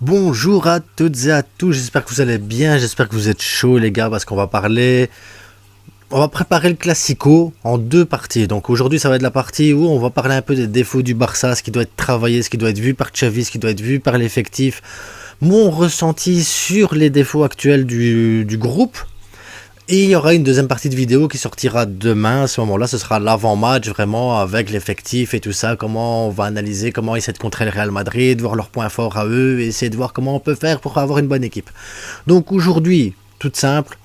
Bonjour à toutes et à tous, j'espère que vous allez bien, j'espère que vous êtes chauds les gars parce qu'on va préparer le Classico en deux parties. Donc aujourd'hui ça va être la partie où on va parler un peu des défauts du Barça, ce qui doit être travaillé, ce qui doit être vu par Xavi, ce qui doit être vu par l'effectif, mon ressenti sur les défauts actuels du groupe. Et il y aura une deuxième partie de vidéo qui sortira demain. À ce moment-là, ce sera l'avant-match vraiment avec l'effectif et tout ça. Comment on va analyser, comment essayer de contrer le Real Madrid, voir leurs points forts à eux et essayer de voir comment on peut faire pour avoir une bonne équipe. Donc aujourd'hui, tout simple,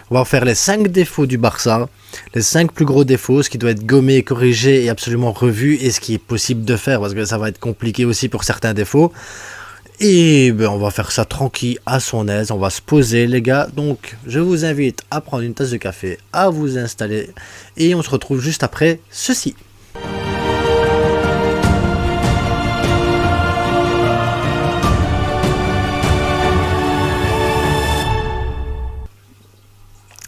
on va faire les 5 défauts du Barça, les 5 plus gros défauts, ce qui doit être gommé, corrigé et absolument revu et ce qui est possible de faire parce que ça va être compliqué aussi pour certains défauts. Et ben on va faire ça tranquille, à son aise, on va se poser les gars. Donc je vous invite à prendre une tasse de café, à vous installer et on se retrouve juste après ceci.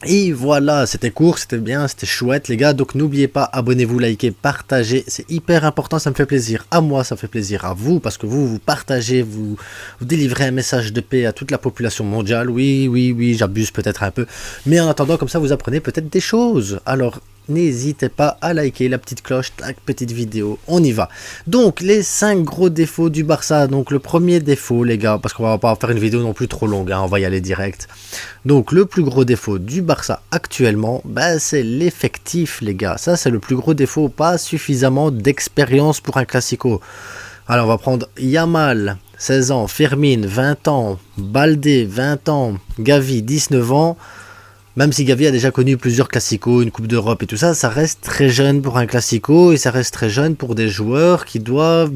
Et voilà, c'était court, c'était bien, c'était chouette les gars, donc n'oubliez pas, abonnez-vous, likez, partagez, c'est hyper important, ça me fait plaisir à moi, ça fait plaisir à vous, parce que vous partagez, vous délivrez un message de paix à toute la population mondiale, oui, j'abuse peut-être un peu, mais en attendant, comme ça vous apprenez peut-être des choses, alors n'hésitez pas à liker la petite cloche, tac, petite vidéo, on y va. Donc les 5 gros défauts du Barça, donc le premier défaut les gars, parce qu'on va pas faire une vidéo non plus trop longue, hein, on va y aller direct. Donc le plus gros défaut du Barça actuellement, bah, c'est l'effectif les gars, ça c'est le plus gros défaut, pas suffisamment d'expérience pour un Classico. Alors on va prendre Yamal, 16 ans, Fermin, 20 ans, Baldé, 20 ans, Gavi, 19 ans. Même si Gavi a déjà connu plusieurs classicos, une Coupe d'Europe et tout ça, ça reste très jeune pour un classico et ça reste très jeune pour des joueurs qui doivent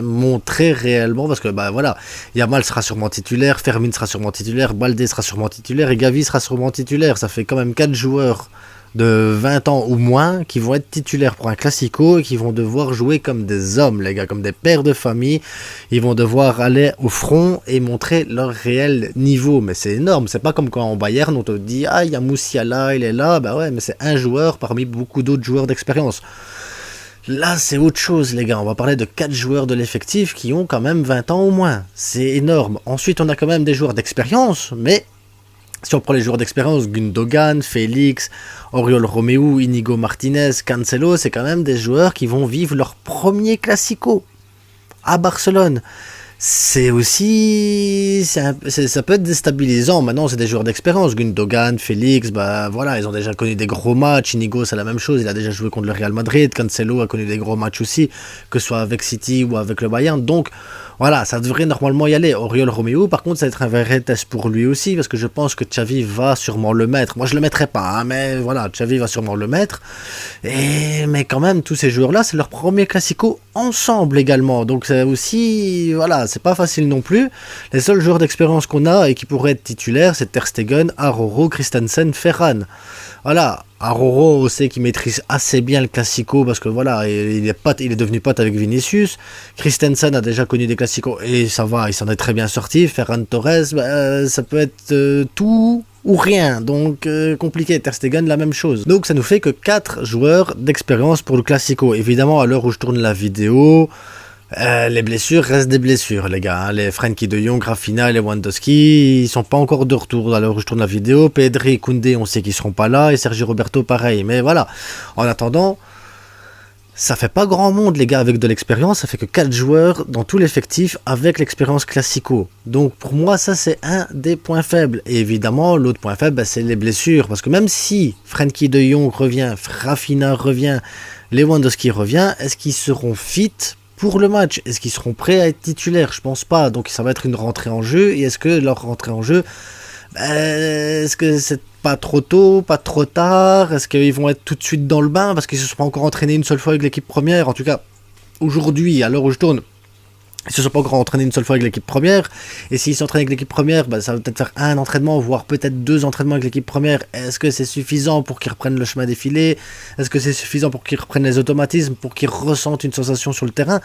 montrer réellement, parce que voilà, Yamal sera sûrement titulaire, Fermin sera sûrement titulaire, Baldé sera sûrement titulaire et Gavi sera sûrement titulaire. Ça fait quand même 4 joueurs de 20 ans ou moins qui vont être titulaires pour un classico et qui vont devoir jouer comme des hommes les gars, comme des pères de famille. Ils vont devoir aller au front et montrer leur réel niveau, mais c'est énorme. C'est pas comme quand en Bayern on te dit ah il y a Moussiala, il est là, bah ouais, mais c'est un joueur parmi beaucoup d'autres joueurs d'expérience. Là c'est autre chose les gars, on va parler de 4 joueurs de l'effectif qui ont quand même 20 ans au moins, c'est énorme. Ensuite on a quand même des joueurs d'expérience, mais si on prend les joueurs d'expérience, Gundogan, Félix, Oriol Romeu, Inigo Martinez, Cancelo, c'est quand même des joueurs qui vont vivre leur premier Classico à Barcelone. C'est aussi... ça peut être déstabilisant. Maintenant, c'est des joueurs d'expérience. Gundogan, Félix, voilà, ils ont déjà connu des gros matchs. Inigo, c'est la même chose. Il a déjà joué contre le Real Madrid. Cancelo a connu des gros matchs aussi, que ce soit avec City ou avec le Bayern. Donc, voilà, ça devrait normalement y aller. Oriol Romeu, par contre, ça va être un vrai test pour lui aussi, parce que je pense que Xavi va sûrement le mettre. Moi, je le mettrai pas, hein, mais voilà, Xavi va sûrement le mettre. Mais quand même, tous ces joueurs-là, c'est leur premier Classico ensemble également. Donc, c'est aussi, voilà, c'est pas facile non plus. Les seuls joueurs d'expérience qu'on a et qui pourraient être titulaires, c'est Ter Stegen, Aroro, Christensen, Ferran. Voilà, Aroro, on sait qu'il maîtrise assez bien le Classico parce que voilà, il est devenu pote avec Vinicius. Christensen a déjà connu des Classicos et ça va, il s'en est très bien sorti. Ferran Torres, ça peut être tout ou rien, donc compliqué. Ter Stegen, la même chose. Donc ça nous fait que 4 joueurs d'expérience pour le Classico. Évidemment, à l'heure où je tourne la vidéo, les blessures restent des blessures les gars, hein. Les Frenkie de Jong, Rafinha et Lewandowski, ils sont pas encore de retour à l'heure où je tourne la vidéo. Pedri et Koundé, on sait qu'ils seront pas là, et Sergi Roberto pareil, mais voilà, en attendant, ça fait pas grand monde les gars avec de l'expérience, ça fait que 4 joueurs dans tout l'effectif avec l'expérience Classico. Donc pour moi ça c'est un des points faibles. Et évidemment l'autre point faible c'est les blessures, parce que même si Frenkie de Jong revient, Rafinha revient, Lewandowski revient, est-ce qu'ils seront fit pour le match? Est-ce qu'ils seront prêts à être titulaires? Je pense pas. Donc ça va être une rentrée en jeu. Et est-ce que leur rentrée en jeu, est-ce que c'est pas trop tôt, pas trop tard? Est-ce qu'ils vont être tout de suite dans le bain parce qu'ils se sont pas encore entraînés une seule fois avec l'équipe première? En tout cas, aujourd'hui, à l'heure où je tourne, ils se sont pas encore entraînés une seule fois avec l'équipe première, et s'ils s'entraînent avec l'équipe première, ça va peut-être faire un entraînement, voire peut-être 2 entraînements avec l'équipe première. Est-ce que c'est suffisant pour qu'ils reprennent le chemin défilé? Est-ce que c'est suffisant pour qu'ils reprennent les automatismes, pour qu'ils ressentent une sensation sur le terrain?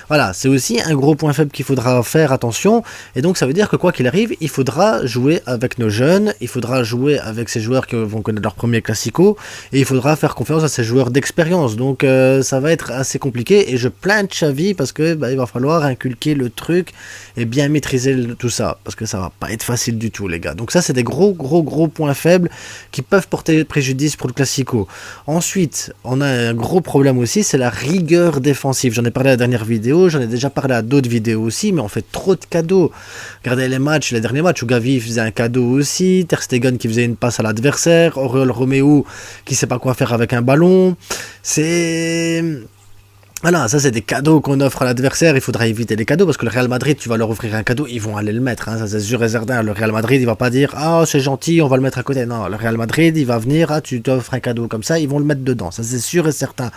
Voilà, c'est aussi un gros point faible qu'il faudra faire attention, et donc ça veut dire que quoi qu'il arrive, il faudra jouer avec nos jeunes, il faudra jouer avec ces joueurs qui vont connaître leur premier Classico, et il faudra faire confiance à ces joueurs d'expérience. Donc ça va être assez compliqué, et je plains Xavi parce que il va falloir inculquer inculquer le truc et bien maîtriser tout ça, parce que ça va pas être facile du tout, les gars. Donc ça, c'est des gros points faibles qui peuvent porter préjudice pour le Classico. Ensuite, on a un gros problème aussi, c'est la rigueur défensive. J'en ai parlé à la dernière vidéo, j'en ai déjà parlé à d'autres vidéos aussi, mais on fait trop de cadeaux. Regardez les derniers matchs où Gavi faisait un cadeau aussi, Ter Stegen qui faisait une passe à l'adversaire, Oriol Romeu qui sait pas quoi faire avec un ballon. Voilà, ça c'est des cadeaux qu'on offre à l'adversaire, il faudra éviter les cadeaux parce que le Real Madrid, tu vas leur offrir un cadeau, ils vont aller le mettre, hein, ça c'est sûr et certain. Le Real Madrid, il va pas dire ah c'est gentil, on va le mettre à côté. Non, le Real Madrid, il va venir, ah tu t'offres un cadeau comme ça, ils vont le mettre dedans, ça c'est sûr et certain.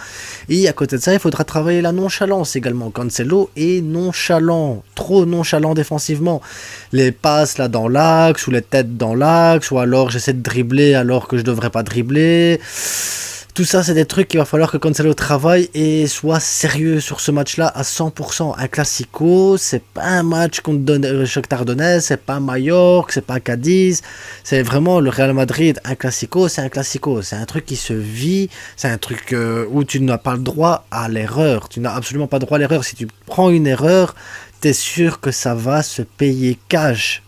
Et à côté de ça, il faudra travailler la nonchalance également. Cancelo est nonchalant, trop nonchalant défensivement. Les passes là dans l'axe, ou les têtes dans l'axe, ou alors j'essaie de dribbler alors que je devrais pas dribbler. Tout ça, c'est des trucs qu'il va falloir que Cancelo travaille et soit sérieux sur ce match-là à 100%. Un Classico, c'est pas un match contre Shakhtar Donetsk, c'est pas Mallorca, c'est pas Cadiz. C'est vraiment le Real Madrid. Un Classico, c'est un Classico. C'est un truc qui se vit, c'est un truc où tu n'as pas le droit à l'erreur. Tu n'as absolument pas le droit à l'erreur. Si tu prends une erreur, t'es sûr que ça va se payer cash.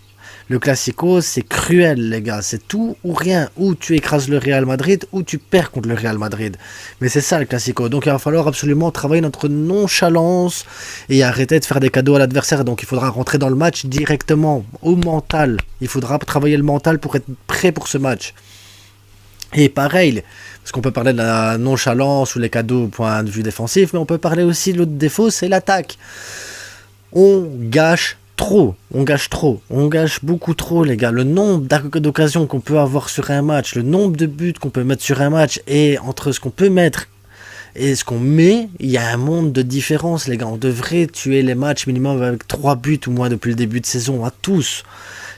Le Classico, c'est cruel, les gars. C'est tout ou rien. Ou tu écrases le Real Madrid, ou tu perds contre le Real Madrid. Mais c'est ça, le Classico. Donc, il va falloir absolument travailler notre nonchalance et arrêter de faire des cadeaux à l'adversaire. Donc, il faudra rentrer dans le match directement, au mental. Il faudra travailler le mental pour être prêt pour ce match. Et pareil, parce qu'on peut parler de la nonchalance ou les cadeaux au point de vue défensif, mais on peut parler aussi de l'autre défaut, c'est l'attaque. On gâche on gâche beaucoup trop, les gars. Le nombre d'occasions qu'on peut avoir sur un match, le nombre de buts qu'on peut mettre sur un match, et entre ce qu'on peut mettre et ce qu'on met, il y a un monde de différence, les gars. On devrait tuer les matchs minimum avec 3 buts ou moins depuis le début de saison, à tous.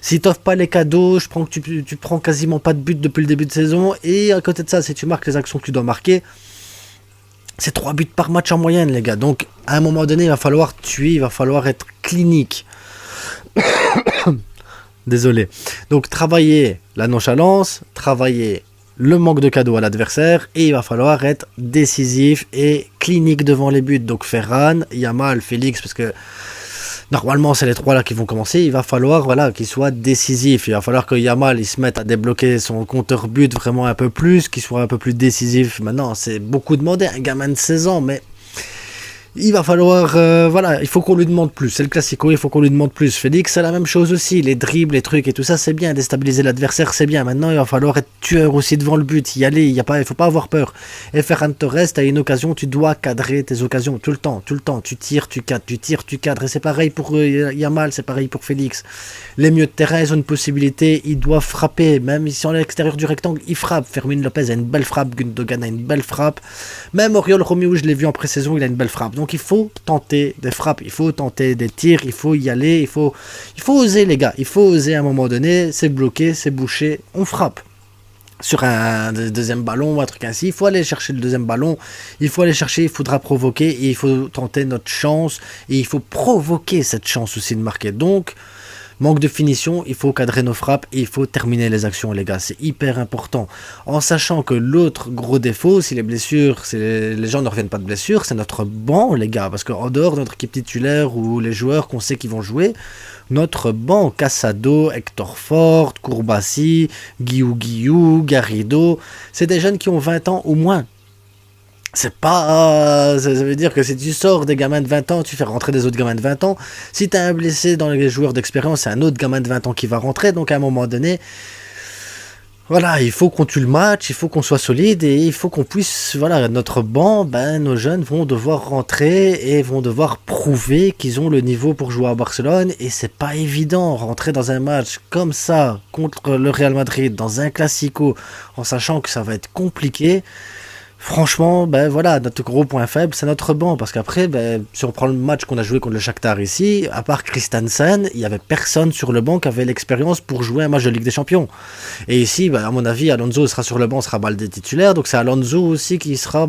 Si t'offres pas les cadeaux, je prends que tu prends quasiment pas de buts depuis le début de saison, et à côté de ça, si tu marques les actions que tu dois marquer, c'est 3 buts par match en moyenne, les gars. Donc, à un moment donné, il va falloir tuer, il va falloir être clinique. Désolé. Donc, travailler la nonchalance, travailler le manque de cadeaux à l'adversaire, et il va falloir être décisif et clinique devant les buts. Donc, Ferran, Yamal, Félix, parce que normalement, c'est les trois là qui vont commencer. Il va falloir qu'ils soient décisifs. Il va falloir que Yamal il se mette à débloquer son compteur but vraiment un peu plus, qu'il soit un peu plus décisif. Maintenant, c'est beaucoup demandé, un gamin de 16 ans, mais il va falloir, il faut qu'on lui demande plus. C'est le Classico, il faut qu'on lui demande plus. Félix, c'est la même chose aussi. Les dribbles, les trucs et tout ça, c'est bien. Déstabiliser l'adversaire, c'est bien. Maintenant, il va falloir être tueur aussi devant le but. Y aller, il faut pas avoir peur. Et Ferran Torres, t'as une occasion, tu dois cadrer tes occasions tout le temps. Tu tires, tu cadres. Et c'est pareil pour Yamal, c'est pareil pour Félix. Les milieux de terrain, ils ont une possibilité, ils doivent frapper. Même si on est à l'extérieur du rectangle, ils frappent. Fermin Lopez a une belle frappe, Gundogan a une belle frappe. Même Oriol Romeu, je l'ai vu en pré-saison, il a une belle frappe. Donc il faut tenter des frappes, il faut tenter des tirs, il faut y aller, il faut oser, les gars. Il faut oser à un moment donné, c'est bloqué, c'est bouché, on frappe. Sur un deuxième ballon ou un truc ainsi, il faut aller chercher le deuxième ballon, il faudra provoquer, et il faut tenter notre chance, et il faut provoquer cette chance aussi de marquer. Donc, manque de finition, il faut cadrer nos frappes et il faut terminer les actions, les gars. C'est hyper important. En sachant que l'autre gros défaut, si les blessures, les gens ne reviennent pas de blessures, c'est notre banc, les gars. Parce qu'en dehors de notre équipe titulaire ou les joueurs qu'on sait qu'ils vont jouer, notre banc, Casado, Hector Ford, Kourbassi, Guiou, Garrido, c'est des jeunes qui ont 20 ans au moins. C'est pas... ça veut dire que si tu sors des gamins de 20 ans, tu fais rentrer des autres gamins de 20 ans. Si tu as un blessé dans les joueurs d'expérience, c'est un autre gamin de 20 ans qui va rentrer. Donc à un moment donné, il faut qu'on tue le match, il faut qu'on soit solide et il faut qu'on puisse... notre banc, nos jeunes vont devoir rentrer et vont devoir prouver qu'ils ont le niveau pour jouer à Barcelone. Et c'est pas évident, rentrer dans un match comme ça, contre le Real Madrid, dans un Classico, en sachant que ça va être compliqué. Franchement, notre gros point faible, c'est notre banc. Parce qu'après, si on prend le match qu'on a joué contre le Shakhtar ici, à part Christensen, il n'y avait personne sur le banc qui avait l'expérience pour jouer un match de Ligue des Champions. Et ici, à mon avis, Alonso sera sur le banc, sera Baldé titulaire. Donc c'est Alonso aussi qui sera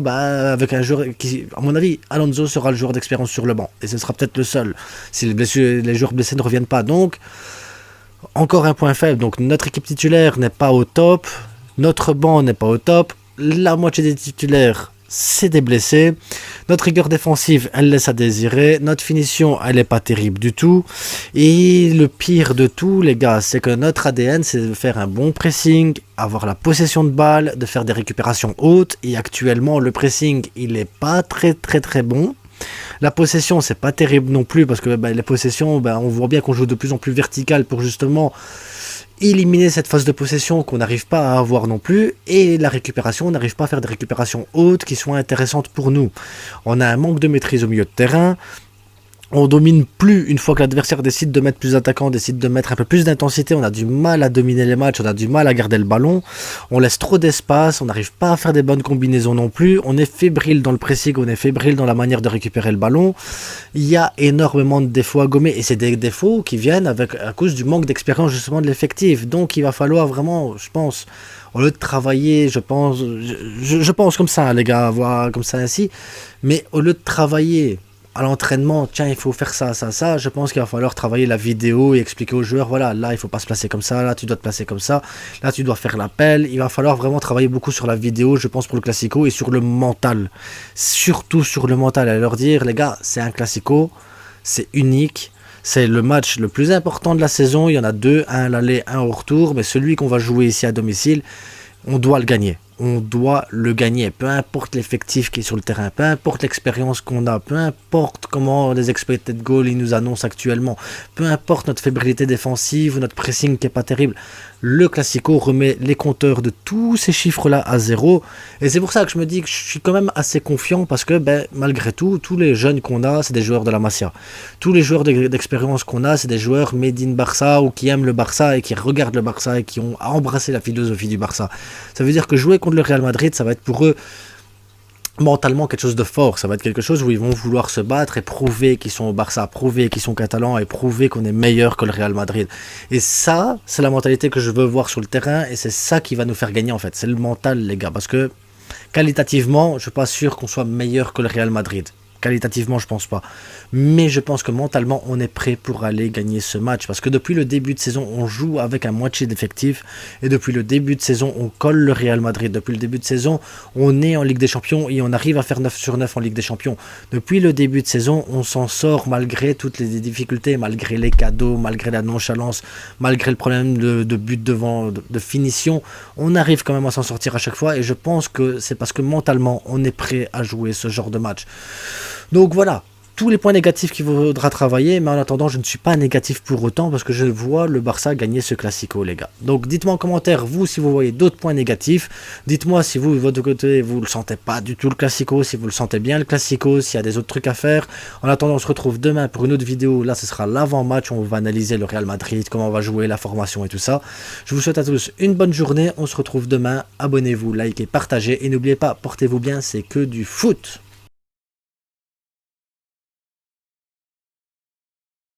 avec un joueur qui, à mon avis, Alonso sera le joueur d'expérience sur le banc. Et ce sera peut-être le seul, si les joueurs blessés ne reviennent pas. Donc, encore un point faible. Donc notre équipe titulaire n'est pas au top. Notre banc n'est pas au top. La moitié des titulaires c'est des blessés. Notre rigueur défensive, elle laisse à désirer. Notre finition, elle n'est pas terrible du tout. Et le pire de tout, les gars, c'est que notre ADN, c'est de faire un bon pressing, avoir la possession de balle, de faire des récupérations hautes. Et actuellement, le pressing, il n'est pas très bon. La possession, c'est pas terrible non plus parce que les possessions, on voit bien qu'on joue de plus en plus vertical pour justement éliminer cette phase de possession qu'on n'arrive pas à avoir non plus, et la récupération, on n'arrive pas à faire des récupérations hautes qui soient intéressantes pour nous. On a un manque de maîtrise au milieu de terrain. On domine plus une fois que l'adversaire décide de mettre plus d'attaquants, décide de mettre un peu plus d'intensité. On a du mal à dominer les matchs, on a du mal à garder le ballon. On laisse trop d'espace, on n'arrive pas à faire des bonnes combinaisons non plus. On est fébrile dans le pressing, on est fébrile dans la manière de récupérer le ballon. Il y a énormément de défauts à gommer et c'est des défauts qui viennent à cause du manque d'expérience justement de l'effectif. Donc il va falloir vraiment, je pense, au lieu de travailler, je pense comme ça, les gars, voir comme ça ainsi, mais au lieu de travailler à l'entraînement, tiens, il faut faire ça, je pense qu'il va falloir travailler la vidéo et expliquer aux joueurs, voilà, là, il faut pas se placer comme ça, là, tu dois te placer comme ça, là, tu dois faire l'appel. Il va falloir vraiment travailler beaucoup sur la vidéo, je pense, pour le Classico et sur le mental. Surtout sur le mental, à leur dire, les gars, c'est un Classico, c'est unique, c'est le match le plus important de la saison, il y en a deux, un à l'aller, un au retour, mais celui qu'on va jouer ici à domicile, on doit le gagner. On doit le gagner, peu importe l'effectif qui est sur le terrain, peu importe l'expérience qu'on a, peu importe comment les expected goals ils nous annoncent actuellement, peu importe notre fébrilité défensive ou notre pressing qui est pas terrible. Le Classico remet les compteurs de tous ces chiffres-là à zéro. Et c'est pour ça que je me dis que je suis quand même assez confiant parce que malgré tout, tous les jeunes qu'on a, c'est des joueurs de la Masia. Tous les joueurs d'expérience qu'on a, c'est des joueurs made in Barça ou qui aiment le Barça et qui regardent le Barça et qui ont embrassé la philosophie du Barça. Ça veut dire que jouer contre le Real Madrid, ça va être pour eux mentalement quelque chose de fort, ça va être quelque chose où ils vont vouloir se battre et prouver qu'ils sont au Barça, prouver qu'ils sont catalans et prouver qu'on est meilleur que le Real Madrid. Et ça, c'est la mentalité que je veux voir sur le terrain et c'est ça qui va nous faire gagner en fait, c'est le mental les gars, parce que qualitativement, je suis pas sûr qu'on soit meilleur que le Real Madrid. Qualitativement, je pense pas. Mais je pense que mentalement, on est prêt pour aller gagner ce match. Parce que depuis le début de saison, on joue avec un moitié d'effectif. Et depuis le début de saison, on colle le Real Madrid. Depuis le début de saison, on est en Ligue des Champions et on arrive à faire 9 sur 9 en Ligue des Champions. Depuis le début de saison, on s'en sort malgré toutes les difficultés, malgré les cadeaux, malgré la nonchalance, malgré le problème de but devant, de finition. On arrive quand même à s'en sortir à chaque fois. Et je pense que c'est parce que mentalement, on est prêt à jouer ce genre de match. Donc voilà, tous les points négatifs qu'il faudra travailler, mais en attendant, je ne suis pas négatif pour autant parce que je vois le Barça gagner ce Classico, les gars. Donc dites-moi en commentaire, vous, si vous voyez d'autres points négatifs. Dites-moi si vous, de votre côté, vous ne le sentez pas du tout le Classico, si vous le sentez bien le Classico, s'il y a des autres trucs à faire. En attendant, on se retrouve demain pour une autre vidéo. Là, ce sera l'avant-match, on va analyser le Real Madrid, comment on va jouer, la formation et tout ça. Je vous souhaite à tous une bonne journée, on se retrouve demain. Abonnez-vous, likez, partagez et n'oubliez pas, portez-vous bien, c'est que du foot.